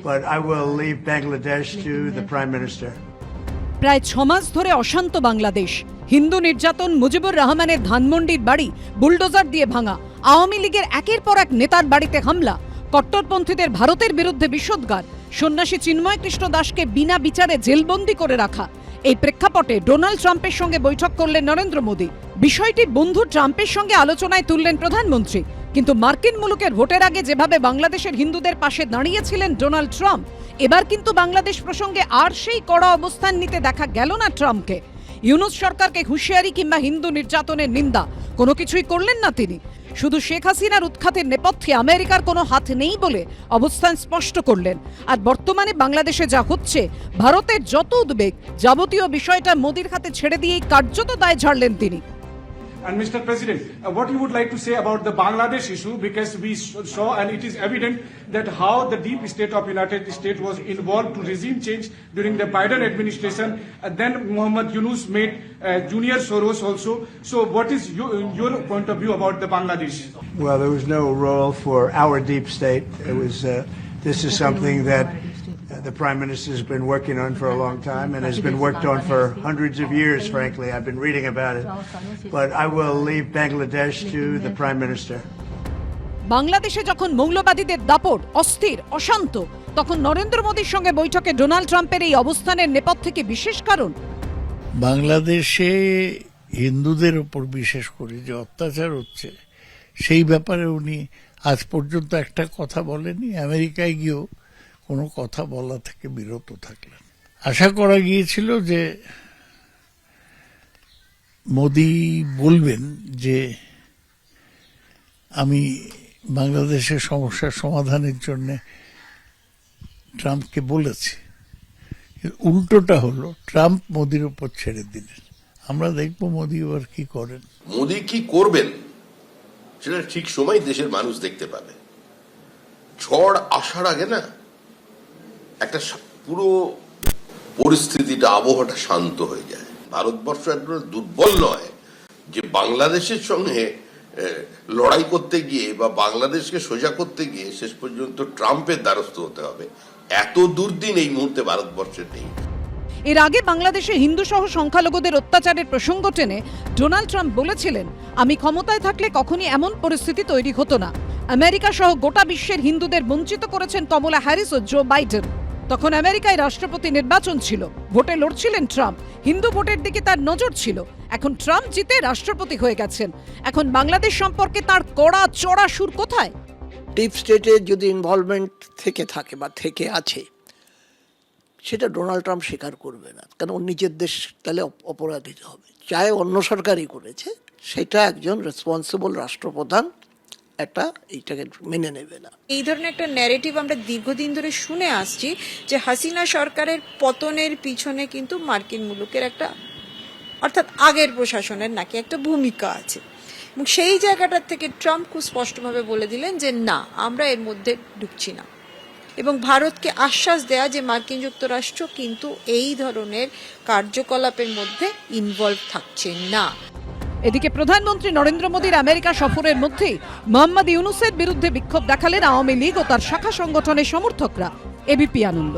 but I will leave Bangladesh to the Prime Minister. প্রায় 6 মাস ধরে অশান্ত বাংলাদেশ। হিন্দু নির্যাতন, মুজিবুর রহমানের ধানমন্ডির বাড়ি বুলডোজার দিয়ে ভাঙা, আওয়ামী লীগের একের পর এক নেতার বাড়িতে হামলা, কট্টরপন্থীদের ভারতের বিরুদ্ধে বিষোদ্গার, সন্ন্যাসী চিন্ময় কৃষ্ণ দাসকে বিনা বিচারে জেলবন্দি করে রাখা। এই প্রেক্ষাপটে ডোনাল্ড ট্রাম্পের সঙ্গে বৈঠক করলেন নরেন্দ্র মোদী। বিষয়টি বন্ধু ট্রাম্পের সঙ্গে আলোচনায় তুললেন প্রধানমন্ত্রী। কিন্তু মার্কিন মুলুকের ভোটের আগে যেভাবে বাংলাদেশের হিন্দুদের পাশে দাঁড়িয়েছিলেন ডোনাল্ড ট্রাম্প, এবার কিন্তু বাংলাদেশ প্রসঙ্গে আর সেই কড়া অবস্থান নিতে দেখা গেল না ট্রাম্পকে। ইউনূস সরকারকে হুঁশিয়ারি কিংবা হিন্দু নির্যাতনের নিন্দা কোনো কিছুই করলেন না তিনি। শুধু শেখ হাসিনার উৎখাতের নেপথ্যে আমেরিকার কোনো হাত নেই বলে অবস্থান স্পষ্ট করলেন। আর বর্তমানে বাংলাদেশে যা হচ্ছে, ভারতের যত উদ্বেগ, যাবতীয় বিষয়টা মোদির হাতে ছেড়ে দিয়েই কার্যত দায় ঝাড়লেন তিনি। And Mr. President, what you would like to say about the Bangladesh issue, because we saw and it is evident that how the deep state of United States was involved to regime change during the Biden administration, and then Mohammed Yunus made Junior Soros also. So what is your point of view about the Bangladesh? Well, there was no role for our deep state. It was this is something that the Prime Minister has been working on for a long time and has been worked on for hundreds of years, frankly. I've been reading about it. But I will leave Bangladesh to the Prime Minister. বাংলাদেশে যখন মৌলবাদীদের দাপট, অস্থির, অশান্ত, তখন নরেন্দ্র মোদীর সঙ্গে বৈঠকে Donald ট্রাম্পের এই অবস্থানের নেপথ্যে কি বিশেষ কারণ? বাংলাদেশে হিন্দুদের উপর বিশেষ করে যে অত্যাচার হচ্ছে, সেই ব্যাপারে উনি আজ পর্যন্ত একটা কথা বলেনি। আমেরিকায় গিয়েও কোনো কথা বলা থেকে বিরত থাকলেন। আশা করা গিয়েছিল যে মোদি বলবেন যে আমি বাংলাদেশের সমস্যার সমাধানের জন্য ট্রাম্পকে বলেছি। উল্টোটা হলো, ট্রাম্প মোদির উপর ছেড়ে দিলেন। আমরা দেখবো মোদি এবার কি করেন। মোদি কি করবেন সেটা ঠিক সময় দেশের মানুষ দেখতে পাবে। ঝড় আসার আগে না একটা পুরো পরিস্থিতিটা, আবহাওয়াটা শান্ত হয়ে যায়। ভারতবর্ষ একটা দুর্বল নয় যে বাংলাদেশের সঙ্গে লড়াই করতে গিয়ে বা বাংলাদেশকে সোজা করতে গিয়ে শেষ পর্যন্ত ট্রাম্পের দ্বারস্থ হতে হবে। এত দুর্দিন এই মুহূর্তে ভারতবর্ষের নেই। এর আগে বাংলাদেশে হিন্দু সহ সংখ্যালঘুদের অত্যাচারের প্রসঙ্গ টেনে ডোনাল্ড ট্রাম্প বলেছিলেন, আমি ক্ষমতায় থাকলে কখনই এমন পরিস্থিতি তৈরি হতো না। আমেরিকা সহ গোটা বিশ্বের হিন্দুদের বঞ্চিত করেছেন কমলা হ্যারিস ও জো বাইডেন। তখন আমেরিকায় রাষ্ট্রপতি নির্বাচন ছিল, ভোটে লড়ছিলেন ট্রাম্প, হিন্দু ভোটের দিকে তার নজর ছিল। এখন ট্রাম্প জিতে রাষ্ট্রপতি হয়ে গেছেন, এখন বাংলাদেশ সম্পর্কে তার কড়া চড়া সুর কোথায়? ডিপ স্টেটের যদি ইনভলভমেন্ট থেকে থাকে বা থেকে আছে, সেটা ডোনাল্ড ট্রাম্প স্বীকার করবে না, কারণ ওর নিজের দেশ তাহলে অপরাধিত হবে। চাहे অন্য সরকারই করেছে, সেটা একজন রেসপন্সিবল রাষ্ট্রপ্রধান এইটাকে মেনে নেবে না। এই ধরনের একটা ন্যারেটিভ আমরা দীর্ঘদিন ধরে শুনে আসছি যে হাসিনা সরকারের পতনের পিছনে কিন্তু মার্কিন মুলুকের একটা, অর্থাৎ আগের প্রশাসনের নাকি একটা ভূমিকা আছে। এবং সেই জায়গাটার থেকে ট্রাম্প খুব স্পষ্টভাবে বলে দিলেন যে না, আমরা এর মধ্যে ঢুকছি না, এবং ভারতকে আশ্বাস দেয়া যে মার্কিন যুক্তরাষ্ট্র কিন্তু এই ধরনের কার্যকলাপের মধ্যে ইনভলভ থাকছে না। এদিকে প্রধানমন্ত্রী নরেন্দ্র মোদীর আমেরিকা সফরের মধ্যেই মোহাম্মদ ইউনূসের বিরুদ্ধে বিক্ষোভ দেখালেন আওয়ামী লীগ ও তার শাখা সংগঠনের সমর্থকরা। এবিপি আনন্দ।